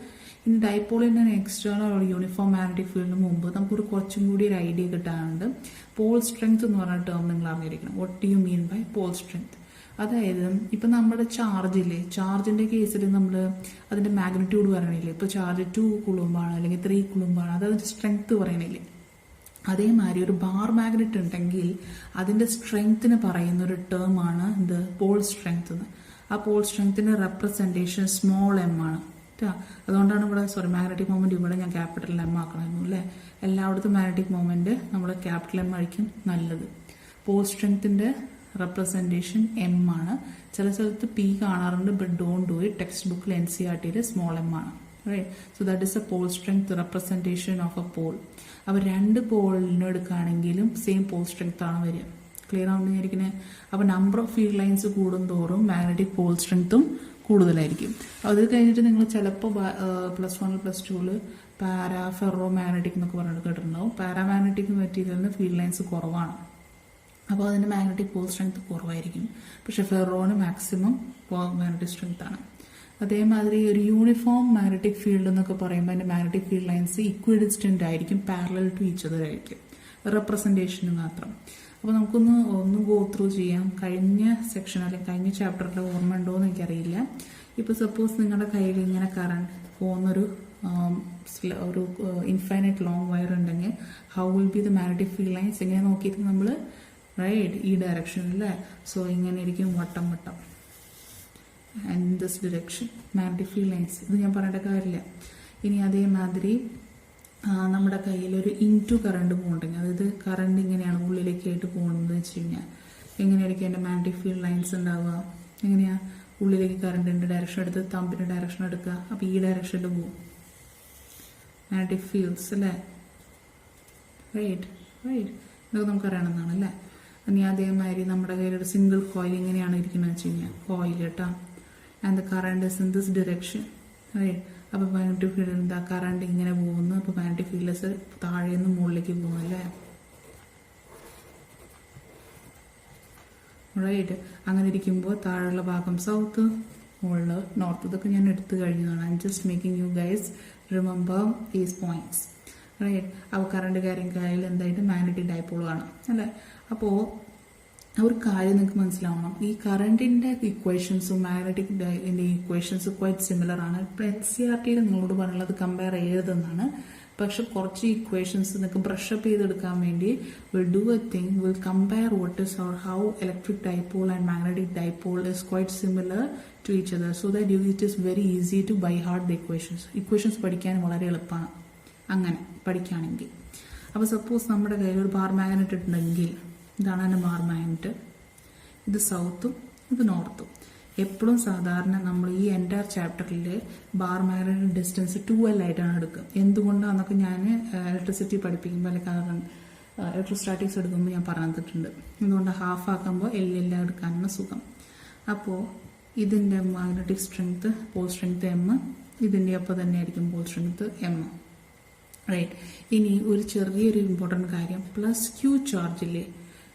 ഇനി ഡൈപോളിന്റെ എക്സ്റ്റേണൽ ഒരു യൂണിഫോം മാഗ്നറ്റിക് ഫീൽഡിന് മുമ്പ് നമുക്കൊരു കുറച്ചും കൂടി ഒരു ഐഡിയ കിട്ടാനുണ്ട്. പോൾ സ്ട്രെങ്ത് എന്ന് പറഞ്ഞ ടേം നിങ്ങൾ അറിഞ്ഞിരിക്കണം. What do you mean by pole strength? അതായത് ഇപ്പം നമ്മുടെ ചാർജില്ലേ, ചാർജിന്റെ കേസിൽ നമ്മൾ അതിന്റെ മാഗ്നിറ്റ്യൂഡ് പറയണില്ലേ? ഇപ്പോൾ ചാർജ് 2 കുളുമ്പാണ് അല്ലെങ്കിൽ 3 കുളുമ്പാണ്, അത് അതിന്റെ സ്ട്രെങ്ത് പറയണില്ലേ? അതേമാതിരി ഒരു ബാർ മാഗ്നറ്റ് ഉണ്ടെങ്കിൽ അതിന്റെ സ്ട്രെങ്ത്തിന് പറയുന്ന ഒരു ടേം ആണ് ഇത് പോൾ സ്ട്രെങ്ത് എന്ന്. ആ പോൾ സ്ട്രെങ്ത്തിന്റെ റെപ്രസെന്റേഷൻ സ്മോൾ m ആണ്. അതുകൊണ്ടാണ് ഇവിടെ മാഗ്നറ്റിക് മൊമെന്റ് ഇവിടെ ഞാൻ ക്യാപിറ്റൽ M ആക്കണമായിരുന്നു അല്ലേ? എല്ലായിടത്തും മാഗ്നറ്റിക് മൊമെന്റ് നമ്മൾ ക്യാപിറ്റൽ M ആയിരിക്കും നല്ലത്. പോൾ സ്ട്രെങ്ത്തിന്റെ റെപ്രസെന്റേഷൻ m ആണ്. ചില സ്ഥലത്ത് p കാണാറുണ്ട്, but don't do it. Text ബുക്കിൽ NCERT സ്മോൾ m ആണ്. Right? So that is a pole strength representation of a pole. അപ്പോൾ രണ്ട് പോളിനെ എടുക്കുകയാണെങ്കിലും സെയിം പോൾ സ്ട്രെങ്ത് ആണ് വരിക. ക്ലിയർ ആവുന്നതായിരിക്കണേ? അപ്പോൾ നമ്പർ ഓഫ് ഫീൽഡ് ലൈൻസ് കൂടുന്തോറും മാഗ്നറ്റിക് പോൾ സ്ട്രെങ്ത്തും കൂടുതലായിരിക്കും. അത് കഴിഞ്ഞിട്ട് നിങ്ങൾ ചിലപ്പോൾ +1 +2 പാരാഫെറോ മാഗ്നറ്റിക് എന്നൊക്കെ പറഞ്ഞിട്ട് കേട്ടിട്ടുണ്ടാവും. പാരാമാഗ്നറ്റിക് മെറ്റീരിയലിന് ഫീൽഡ് ലൈൻസ് കുറവാണ്, അപ്പോൾ അതിന്റെ മാഗ്നറ്റിക് പോൾ സ്ട്രെങ്ത് കുറവായിരിക്കും. പക്ഷെ ഫെറോന് മാക്സിമം മാഗ്നറ്റിക് സ്ട്രെങ്ത് ആണ്. അതേമാതിരി ഒരു യൂണിഫോം മാഗ്നറ്റിക് ഫീൽഡ് എന്നൊക്കെ പറയുമ്പോൾ അതിന്റെ മാഗ്നറ്റിക് ഫീൽഡ് ലൈൻസ് ഇക്വിഡിസ്റ്റന്റ് ആയിരിക്കും, പാരലൽ ടു ഈച്ച് അതർ ആയിരിക്കും, റെപ്രസെന്റേഷന് മാത്രം. അപ്പോൾ നമുക്കൊന്ന് ഗോ ത്രൂ ചെയ്യാം. കഴിഞ്ഞ സെക്ഷൻ അല്ലെങ്കിൽ കഴിഞ്ഞ ചാപ്റ്ററിൽ ഓർമ്മ ഉണ്ടോ എന്ന് എനിക്കറിയില്ല. ഇപ്പോൾ സപ്പോസ് നിങ്ങളുടെ കയ്യിൽ ഇങ്ങനെ കറണ്ട് പോകുന്നൊരു ഒരു ഇൻഫൈനൈറ്റ് ലോങ് വയർ ഉണ്ടെങ്കിൽ how will be the magnetic field lines എങ്ങനെ നോക്കിയിട്ട് നമ്മൾ റൈറ്റ് ഈ ഡയറക്ഷനിൽ. സോ ഇങ്ങനെ ഇരിക്കും വട്ടം വട്ടം and this direction magnetic field lines. ഇത് ഞാൻ പറയേണ്ട കാര്യമില്ല. ഇനി അതേമാതിരി നമ്മുടെ കയ്യിൽ ഒരു ഇൻറ്റു കറണ്ട് പോകുന്നുണ്ടെങ്കിൽ, അതായത് കറണ്ട് ഇങ്ങനെയാണ് ഉള്ളിലേക്കായിട്ട് പോകുന്നത് വെച്ച് കഴിഞ്ഞാൽ എങ്ങനെയായിരിക്കും എൻ്റെ മാഗ്നറ്റിക് ഫീൽഡ് ലൈൻസ് ഉണ്ടാവുക? എങ്ങനെയാ? ഉള്ളിലേക്ക് കറണ്ടിന്റെ ഡയറക്ഷൻ എടുത്ത് തമ്പിന്റെ ഡയറക്ഷൻ എടുക്കുക, അപ്പോൾ ഈ ഡയറക്ഷനിൽ പോകും മാഗ്നറ്റിക് ഫീൽഡ്സ് അല്ലേ? റൈറ്റ് റൈറ്റ് ഇതൊക്കെ നമുക്കറിയണമെന്നാണ് അല്ലേ? ഇനി അതേമാതിരി നമ്മുടെ കയ്യിൽ ഒരു സിംഗിൾ കോയിൽ ഇങ്ങനെയാണ് ഇരിക്കുന്നത് വെച്ച് കഴിഞ്ഞാൽ കോയിൽ കേട്ടോ, and the current is in this direction. Right? അപ്പോൾ മാഗ്നറ്റിക് ഫീൽഡ് എന്താ? കറണ്ട് ഇങ്ങനെ പോകുന്നു, അപ്പോൾ മാഗ്നറ്റിക് ഫീൽഡ്സ് താഴെ നിന്ന് മുകളിലേക്ക് പോകും അല്ലേ? റൈറ്റ്? അങ്ങനെ ഇരിക്കുമ്പോൾ താഴെയുള്ള ഭാഗം സൗത്ത്, മുകളിൽ നോർത്ത്. ഇതൊക്കെ ഞാൻ എടുത്തു കഴിഞ്ഞതാണ്. I'm just making you guys remember these points. Right? അപ്പോൾ കറണ്ട് കയ്യിൽ എന്തായിട്ട് മാഗ്നറ്റിക് ഡൈപോൾ കാണാം അല്ലേ? അപ്പോൾ ഒരു കാര്യം നിങ്ങൾക്ക് മനസ്സിലാവണം, ഈ കറണ്ടിന്റെ ഇക്വേഷൻസും മാഗ്നറ്റിക് ഇക്വേഷൻസ് ക്വൈറ്റ് സിമിലർ ആണ്. ഇപ്പോൾ NCERT നിങ്ങളോട് പറഞ്ഞുള്ളത് കമ്പയർ ചെയ്തെന്നാണ്. പക്ഷെ കുറച്ച് ഇക്വേഷൻസ് നിങ്ങൾക്ക് ബ്രഷപ്പ് ചെയ്തെടുക്കാൻ വേണ്ടി will do a thing, will compare what is or how electric dipole and magnetic dipole is quite similar to each other, so that it is very easy to by heart the equations. Equations പഠിക്കാൻ വളരെ എളുപ്പമാണ്. അങ്ങനെ പഠിക്കുകയാണെങ്കിൽ. അപ്പോൾ സപ്പോസ് നമ്മുടെ കയ്യിൽ ഒരു ബാർ മാഗ്നറ്റ് ഉണ്ടെങ്കിൽ, ഇതാണ് എൻ്റെ ബാർ മാഗ്നറ്റ്, ഇത് സൗത്തും ഇത് നോർത്തും. എപ്പോഴും സാധാരണ നമ്മൾ ഈ എൻ്റയർ ചാപ്റ്ററിൽ ബാർ മാഗ്നറ്റ് ഡിസ്റ്റൻസ് 12 ആയിട്ടാണ് എടുക്കുക. എന്തുകൊണ്ടാണെന്നൊക്കെ ഞാൻ ഇലക്ട്രിസിറ്റി പഠിപ്പിക്കുമ്പോൾ അല്ലെങ്കിൽ ഇലക്ട്രോസ്റ്റാറ്റിക്സ് എടുക്കുമ്പോൾ ഞാൻ പറഞ്ഞിട്ടുണ്ട്. എന്തുകൊണ്ട് ഹാഫ് ആക്കുമ്പോൾ എല്ലാം എടുക്കാനാണ് സുഖം. അപ്പോൾ ഇതിൻ്റെ magnetic strength pole strength M, ഇതിൻ്റെ അപ്പോൾ തന്നെ ആയിരിക്കും പോൾ സ്ട്രെങ്ത് എം. റൈറ്റ്. ഇനി ഒരു ചെറിയൊരു ഇമ്പോർട്ടൻറ്റ് കാര്യം, പ്ലസ് ക്യൂ ചാർജില്ലേ,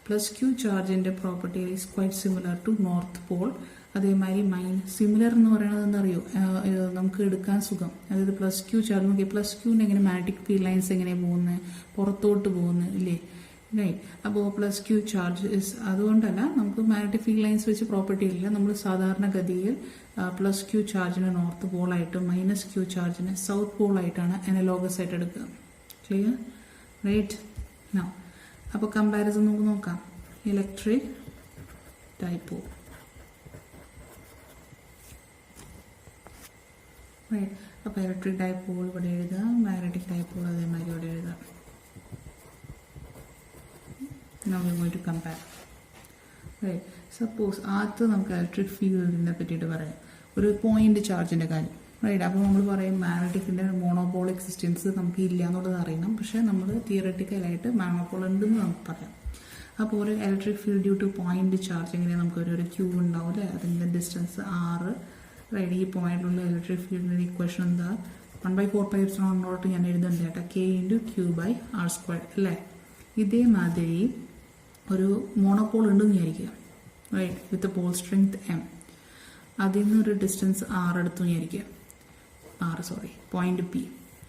പ്ലസ് ക്യൂ ചാർജിൻ്റെ property is quite similar to north pole. അതേമാതിരി സിമിലർ എന്ന് പറയുന്നത് എന്തറിയോ, നമുക്ക് എടുക്കാൻ സുഖം. അതായത് പ്ലസ് ക്യൂ ചാർജ് നോക്കി, പ്ലസ് ക്യൂവിൻ്റെ എങ്ങനെ മാഗ്നറ്റിക് ഫീൽഡ് ലൈൻസ് എങ്ങനെ പോകുന്നത്, പുറത്തോട്ട് പോകുന്നത് ഇല്ലേ. റൈറ്റ്. അപ്പോൾ പ്ലസ് ക്യൂ ചാർജ് ഇസ്, അതുകൊണ്ടല്ല നമുക്ക് മാഗ്നറ്റിക് ഫീൽഡ് ലൈൻസ് വെച്ച് പ്രോപ്പർട്ടി ഇല്ല. നമ്മൾ സാധാരണഗതിയിൽ പ്ലസ് ക്യൂ ചാർജിന് നോർത്ത് പോളായിട്ടും മൈനസ് ക്യൂ ചാർജിന് സൗത്ത് പോളായിട്ടാണ് അനലോഗസ് ആയിട്ട് എടുക്കുക. ക്ലിയർ? റൈറ്റ്. നൗ അപ്പോൾ കമ്പാരിസൺ നമുക്ക് നോക്കാം. Electric dipole. റൈറ്റ്. അപ്പോൾ ഇലക്ട്രിക് ഡൈപോൾ ഇവിടെ എഴുതുക, മാഗ്നറ്റിക് ഡൈപോൾ അതേമാതിരി ഇവിടെ എഴുതുക. Now we are going to compare. Right. Suppose ആദ്യത്തെ നമുക്ക് ഇലക്ട്രിക് ഫീൽഡിനെ പറ്റിയിട്ട് പറയാം, ഒരു പോയിന്റ് ചാർജിൻ്റെ കാര്യം. റൈറ്റ്. അപ്പോൾ നമ്മൾ പറയും മാഗ്നറ്റിക്കിൻ്റെ മോണോപോൾ എക്സിസ്റ്റൻസ് നമുക്ക് ഇല്ല എന്നുള്ളത് അറിയണം. പക്ഷേ നമ്മൾ തിയററ്റിക്കലായിട്ട് മോണോപോൾ ഉണ്ടെന്ന് നമുക്ക് പറയാം. അപ്പോൾ ഒരു electric field due two point charge എങ്ങനെയാണ്, നമുക്ക് ഒരു ക്യൂ ഉണ്ടാവും അല്ലേ, അതിൻ്റെ ഡിസ്റ്റൻസ് r. റൈറ്റ്. ഈ പോയിന്റിലുള്ള ഇലക്ട്രിക് ഫീൽഡിൻ്റെ ഇക്വേഷൻ എന്താ, 1/4πε0 ഞാൻ എഴുതുന്നുണ്ട് കേട്ടോ, k/q/r² അല്ലേ. ഇതേമാതിരി ഒരു മോണോപോൾ ഉണ്ടെന്ന് വിചാരിക്കുക. റൈറ്റ്. വിത്ത് പോൾ സ്ട്രെങ്ത് m. അതിൽ നിന്നൊരു ഡിസ്റ്റൻസ് r എടുത്തു വിചാരിക്കുക, പോയിന്റ് p.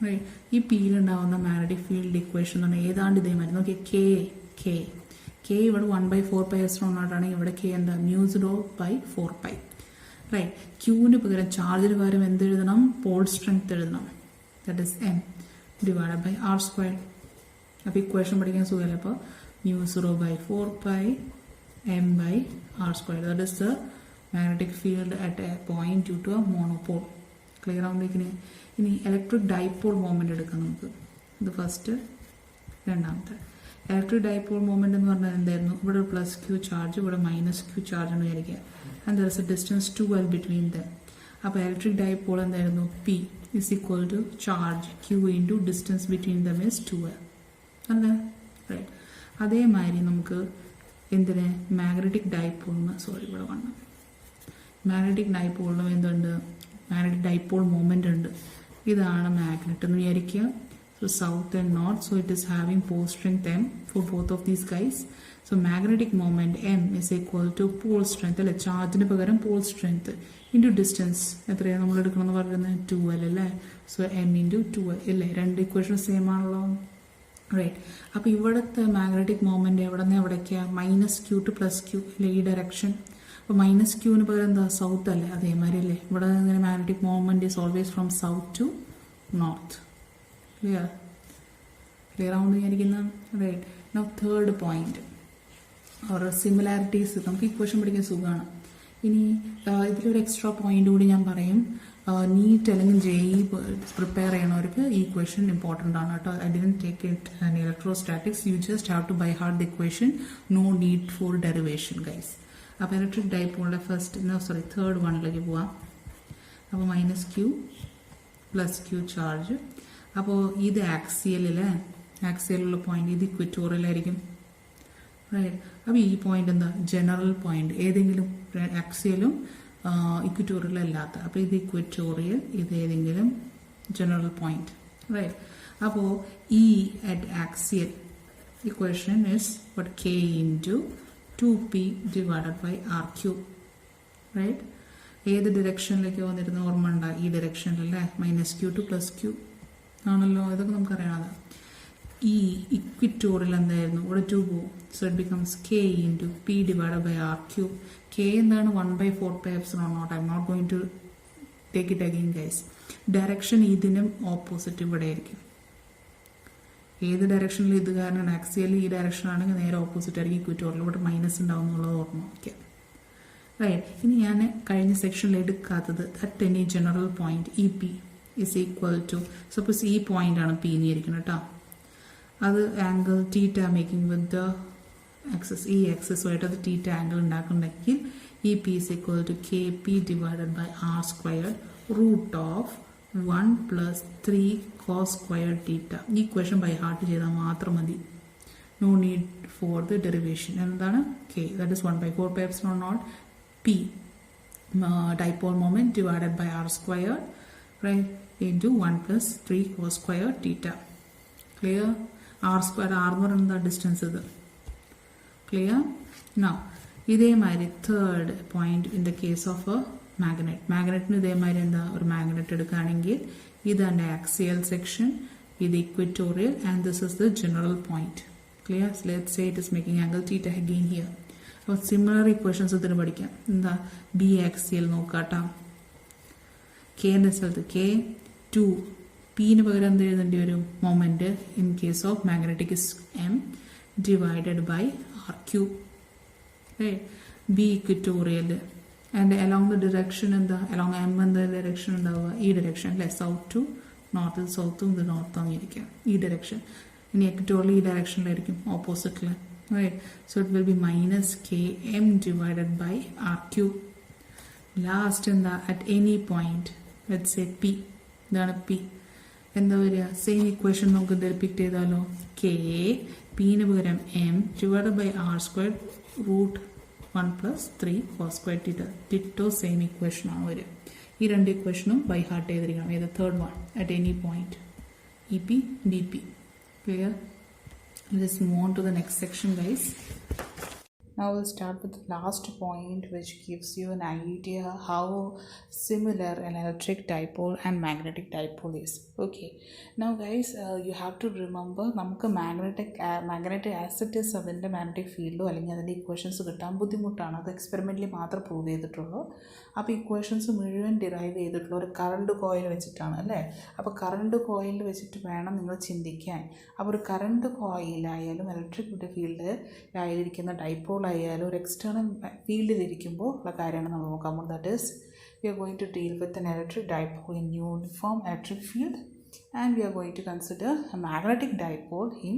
റൈറ്റ്. ഈ പിയിലുണ്ടാവുന്ന മാഗ്നറ്റിക് ഫീൽഡ് ഇക്വേഷൻ എന്ന് പറഞ്ഞാൽ ഏതാണ്ട് ഇതേമാതിരി നോക്കിയാൽ k ഇവിടെ 1/4πε0 ഇവിടെ k എന്താ, μ0/4π. റൈറ്റ്. ക്യൂവിന് പകരം ചാർജിന് പകരം എന്തെഴുതണം, പോൾ സ്ട്രെങ്ത് എഴുതണം. That is m / r². അപ്പോൾ ഇക്വേഷൻ പഠിക്കാൻ സുഖമല്ല. അപ്പോൾ μ0/4π m/r². That is the magnetic field at a point due to a monopole. Clear ആവുമ്പോഴേക്കിന് ഇനി ഇലക്ട്രിക് ഡൈപോൾ മൊമെന്റ് എടുക്കാം നമുക്ക്. ഇത് ഫസ്റ്റ്, രണ്ടാമത്തെ. ഇലക്ട്രിക് ഡൈപോൾ മൊമെന്റ് എന്ന് പറഞ്ഞാൽ എന്തായിരുന്നു, ഇവിടെ പ്ലസ് ക്യൂ ചാർജ്, ഇവിടെ മൈനസ് ക്യൂ ചാർജ് എന്ന് വിചാരിക്കുക. And there is a distance 12 between them. അപ്പോൾ ഇലക്ട്രിക് ഡൈപോൾ എന്തായിരുന്നു, P is equal to charge Q into distance between them is 12 അല്ലേ. റൈറ്റ്. അതേമാതിരി നമുക്ക് എന്തിന് മാഗ്നറ്റിക് ഡൈപോളിന്, ഇവിടെ വണ്ണം മാഗ്നറ്റിക് ഡൈപോളിനും എന്തുണ്ട്, മാഗ്നറ്റിക് ഡൈപോൾ മൊമെന്റ് ഉണ്ട്. ഇതാണ് മാഗ്നറ്റ് എന്ന് വിചാരിക്കുക. So south and north, so it is having pole strength m for both of these guys. So magnetic moment m is equal to pole strength അല്ലെ, ചാർജിന് പകരം പോൾ സ്ട്രെങ്ത് ഇൻറ്റു ഡിസ്റ്റൻസ്. എത്രയാണ് നമ്മൾ എടുക്കണമെന്ന് പറയുന്നത്, 12 അല്ലേ. സോ m × 12 അല്ലേ. രണ്ട് ഇക്വേഷൻ സെയിം ആണല്ലോ. റൈറ്റ്. അപ്പോൾ ഇവിടുത്തെ മാഗ്നറ്റിക് മൊമെന്റ് എവിടെ നിന്ന് എവിടേക്കാണ്, -q to +q അല്ലേ, ഈ ഡയറക്ഷൻ. അപ്പോൾ -qന് പകരം എന്താ, സൗത്ത് അല്ലേ. അതേമാതിരി അല്ലേ ഇവിടെ ഇങ്ങനെ magnetic moment is always from south to north. Clear ആവുമെന്ന് വിചാരിക്കുന്ന. Right. Now third point or similarities. നമുക്ക് ഇക്വേഷൻ പഠിക്കാൻ സുഖമാണ്. ഇനി ഇതിലൊരു എക്സ്ട്രാ പോയിന്റ് കൂടി ഞാൻ പറയും. നീറ്റ് അല്ലെങ്കിൽ JEE പ്രിപ്പയർ ചെയ്യണവർക്ക് ഈ ഇക്വേഷൻ ഇമ്പോർട്ടൻ്റ് ആണ് കേട്ടോ. I didn't take it in electrostatics. You just have to by heart the equation, no need for derivation guys. അപ്പോൾ ഇലക്ട്രിക് ഡൈപോളിൻ്റെ തേർഡ് വണ്ണിലേക്ക് പോവാം. അപ്പോൾ -q +q ചാർജ്. അപ്പോൾ ഇത് ആക്സിയലുള്ള പോയിന്റ്, ഇത് ഇക്വറ്റോറിയലായിരിക്കും. റൈറ്റ്. അപ്പോൾ ഈ പോയിന്റ് എന്താ, ജനറൽ പോയിന്റ്, ഏതെങ്കിലും ആക്സിയലും ഇക്വറ്റോറിയൽ അല്ലാത്ത. അപ്പോൾ ഇത് ഇക്വറ്റോറിയൽ, ഇത് ഏതെങ്കിലും ജനറൽ പോയിന്റ്. റൈറ്റ്. അപ്പോൾ E at axial equation is what, k into 2p divided by r3. Right. ഏത് ഡിറക്ഷനിലേക്ക് വന്നിരുന്ന ഓർമ്മ ഉണ്ടാ, ഈ ഡിറക്ഷനിലല്ലേ, -q to +q ആണല്ലോ. ഇതൊക്കെ നമുക്കറിയാതെ. ഈ ഇക്വിറ്റോറിയൽ എന്തായിരുന്നു, ഇവിടെ 2 പോകും. So it becomes k into p divided by r3. k എന്താണ്, 1/4πε0. I am not going to take it again guys. Direction ഇതിനും ഓപ്പോസിറ്റ് ഇവിടെ ആയിരിക്കും. ഏത് ഡയറക്ഷനിൽ ഇത് കാരണം ആക്സിയൽ ഈ ഡയറക്ഷൻ ആണെങ്കിൽ നേരെ ഓപ്പോസിറ്റ് ആയിരിക്കും ഇക്വിറ്റോറിയൽ. ഇവിടെ മൈനസ് ഉണ്ടാവും എന്നുള്ളത് ഓർമ്മ. ഓക്കെ. റൈറ്റ്. ഇനി ഞാൻ കഴിഞ്ഞ സെക്ഷനിൽ എടുക്കാത്തത് at any general point EP is equal to, suppose ഈ പോയിന്റ് ആണ് പി എന്നിരിക്കുന്നത് കേട്ടോ, അത് angle theta making with the axis, ഈ ആക്സസുമായിട്ട് അത് തീറ്റ ആംഗിൾ ഉണ്ടാക്കുന്നുണ്ടെങ്കിൽ ഈ p is equal to k p divided by r squared root of 1 plus 3 cos squared theta. ഈ ഇക്വേഷൻ ബൈ ഹാർട്ട് ചെയ്താൽ മാത്രം മതി. No need for the derivation. എന്താണ് k, that is 1/4 pi epsilon naught p dipole moment divided by r squared, right, into 1 plus 3 cos squared theta. Clear? r squared, r എന്ന് പറയുന്നത് ഡിസ്റ്റൻസ് ഇത്. Clear? Now ഇതേമാതിരി third point in the case of a magnet. മാഗ്നറ്റിന് ഇതേമാതിരി എന്താ, ഒരു മാഗ്നറ്റ് എടുക്കുകയാണെങ്കിൽ ഇതാണ് ആക്സിയൽ സെക്ഷൻ, ഇത് equatorial, and this is the general point. Clear? So let's say it is making angle theta again here. So similar equations ഇതിന് പഠിക്കാം. എന്താ, ബി ആക്സിയൽ നോക്കാട്ടാ, കെന്റെ സ്ഥലത്ത് കെ 2, പിന് പകരം എന്ത് എഴുതേണ്ടി വരും, moment in case of magnetic is m divided by R cube. B equatorial, and along the direction എന്താ, അലോങ് എം എന്താ ഡയറക്ഷൻ ഉണ്ടാവുക, ഈ ഡയറക്ഷൻ അല്ലെ, സൗത്ത് ടു നോർത്ത്, സൗത്തും ഇത് നോർത്തും ആയിരിക്കാം ഈ ഡയറക്ഷൻ. ഇനി ഇക്വറ്റോറിയൽ ഈ ഡയറക്ഷനിലായിരിക്കും, ഓപ്പോസിറ്റിൽ. Right, so it will be minus K M divided by R cube. Last എന്താ, at any point let's say P, ഇതാണ് പി, എന്താ വരിക, സെയിം ഇക്വേഷൻ നമുക്ക് റിപ്പീറ്റ് ചെയ്താലോ, കെ പിന് പകരം M divided by R square root 1 plus 3 cos square theta. Ditto same ഇക്വേഷനാണ് വരിക. ഈ രണ്ട് ഇക്വേഷനും ബൈ ഹാർട്ട് ചെയ്തിരിക്കണം. ഏത്, third one, at any point E P D P. Clear? Let's move on to the next section, guys. Now we'll start with the last point, which gives you an idea how similar an electric dipole and magnetic dipole is. Okay, now guys, you have to remember നമുക്ക് magnetic asset is അതിൻ്റെ മാഗ്നറ്റിക് ഫീൽഡോ അല്ലെങ്കിൽ അതിൻ്റെ ഇക്വേഷൻസ് കിട്ടാൻ ബുദ്ധിമുട്ടാണ്. അത് എക്സ്പെരിമെൻ്റലി മാത്രം പ്രൂവ് ചെയ്തിട്ടുള്ളൂ. അപ്പോൾ ഇക്വേഷൻസ് മുഴുവൻ ഡിറൈവ് ചെയ്തിട്ടുള്ള ഒരു കറണ്ട് കോയിൽ വെച്ചിട്ടാണ് അല്ലേ. അപ്പോൾ കറണ്ട് കോയിൽ വെച്ചിട്ട് വേണം നിങ്ങൾ ചിന്തിക്കാൻ. അപ്പോൾ ഒരു കറണ്ട് കോയിലായാലും ഇലക്ട്രിക് ഫീൽഡിലായിരിക്കുന്ന ഡൈപോൾ ആയാലും ഒരു എക്സ്റ്റേണൽ ഫീൽഡിലിരിക്കുമ്പോൾ ഉള്ള കാര്യമാണ് നമ്മൾ നോക്കാൻ പോകുന്നത്. That is we are going to deal with an electric dipole in uniform electric field, and we are going to consider a magnetic dipole in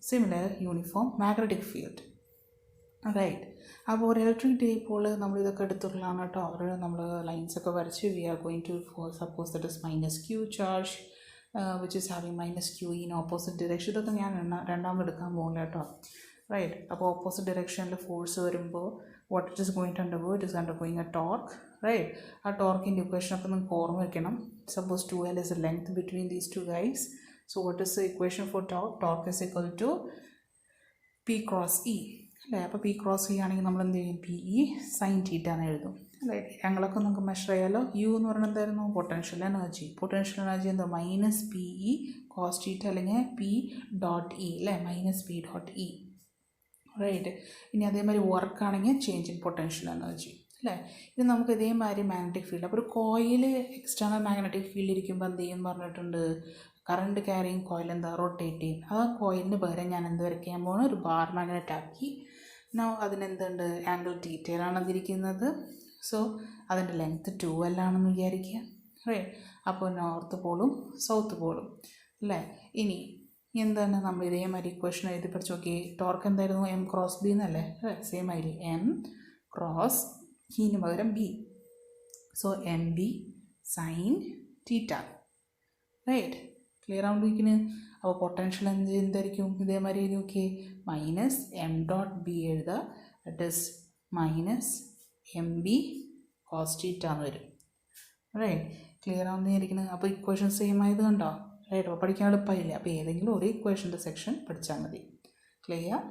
similar uniform magnetic field. Alright, അപ്പോൾ ഒരു ഇലക്ട്രിക് ഡൈപോൾ നമ്മളിതൊക്കെ എടുത്തിട്ടുള്ളതാണ് കേട്ടോ. അവർ നമ്മൾ ലൈൻസൊക്കെ വരച്ച് we are going to suppose that is minus q charge which is having minus q in opposite direction. ഇതൊക്കെ ഞാൻ രണ്ടാമത് എടുക്കാൻ പോകില്ല കേട്ടോ. റൈറ്റ്, അപ്പോൾ ഓപ്പോസിറ്റ് ഡയറക്ഷനിൽ ഫോഴ്സ് വരുമ്പോൾ what it is going to undergo, it is undergoing a torque, right? ആ ടോർക്കിൻ്റെ ഇക്വേഷൻ അപ്പോൾ നിങ്ങൾക്ക് ഓർമ്മ വയ്ക്കണം. Suppose 2L is the length between these two guys. So what is the equation for torque? Torque is equal to P cross E അല്ലേ. അപ്പോൾ P cross E ആണെങ്കിൽ നമ്മൾ എന്ത് ചെയ്യും, PE sin θ എന്ന് എഴുതും അല്ലേ. ഞങ്ങളൊക്കെ നമുക്ക് മെഷർ ചെയ്യാലോ. U എന്ന് പറയുന്നത് എന്തായിരുന്നു, പൊട്ടൻഷ്യൽ എനർജി. പൊട്ടൻഷ്യൽ എനർജി എന്താ, മൈനസ് PE cos θ അല്ലെങ്കിൽ P ഡോട്ട് ഇ അല്ലേ, minus P dot e. Right, ഇനി അതേമാതിരി വർക്കാണെങ്കിൽ ചേഞ്ച് ഇൻ പൊട്ടൻഷ്യൽ എനർജി അല്ലേ. ഇത് നമുക്ക് ഇതേമാതിരി മാഗ്നറ്റിക് ഫീൽഡ്. അപ്പോൾ ഒരു കോയിൽ എക്സ്റ്റേണൽ മാഗ്നറ്റിക് ഫീൽഡ് ഇരിക്കുമ്പോൾ എന്ത് ചെയ്യും പറഞ്ഞിട്ടുണ്ട്, കറണ്ട് ക്യാരിങ് കോയിൽ എന്താ, റൊട്ടേറ്റ് ചെയ്യും. ആ കോയിലിന് പകരം ഞാൻ എന്ത് വരയ്ക്കാൻ പോകുന്നത്, ഒരു ബാർ മാഗ്നറ്റ് ആക്കി. അതിനെന്തുണ്ട്, ആംഗിൾ തീറ്റയിലാണ് അതിരിക്കുന്നത്. സോ അതിൻ്റെ ലെങ്ത്ത് 2L ആണെന്ന് വിചാരിക്കുക. റൈറ്റ്, അപ്പോൾ നോർത്ത് പോളും സൗത്ത് പോളും അല്ലേ. ഇനി എന്താണ്, നമ്മൾ ഇതേമാതിരി ഇക്വേഷൻ എഴുതി പഠിച്ചു നോക്കി. ടോർക്ക് എന്തായിരുന്നു, എം ക്രോസ് ബി എന്നല്ലേ. സെയിം ആയില്ലേ, എം ക്രോസ് ഇന് പകരം B. So M B sine theta. Right, clear ആവുമ്പോഴേക്കിന് അപ്പോൾ പൊട്ടൻഷ്യൽ എന്തായിരിക്കും, ഇതേമാതിരി എഴുതി നോക്കി, മൈനസ് എം ഡോട്ട് ബി എഴുതുക. That is minus M B cos theta എന്ന് വരും. റൈറ്റ്, ക്ലിയർ ആവുന്നതായിരിക്കുന്നത്. അപ്പോൾ ഇക്വേഷൻ സെയിം ആയത് കണ്ടോ. റൈറ്റ്, അപ്പോൾ പഠിക്കാൻ എളുപ്പമായില്ല. അപ്പോൾ ഏതെങ്കിലും ഒരു ഇക്വേഷൻ്റെ സെക്ഷൻ പഠിച്ചാൽ മതി. ക്ലിയർ.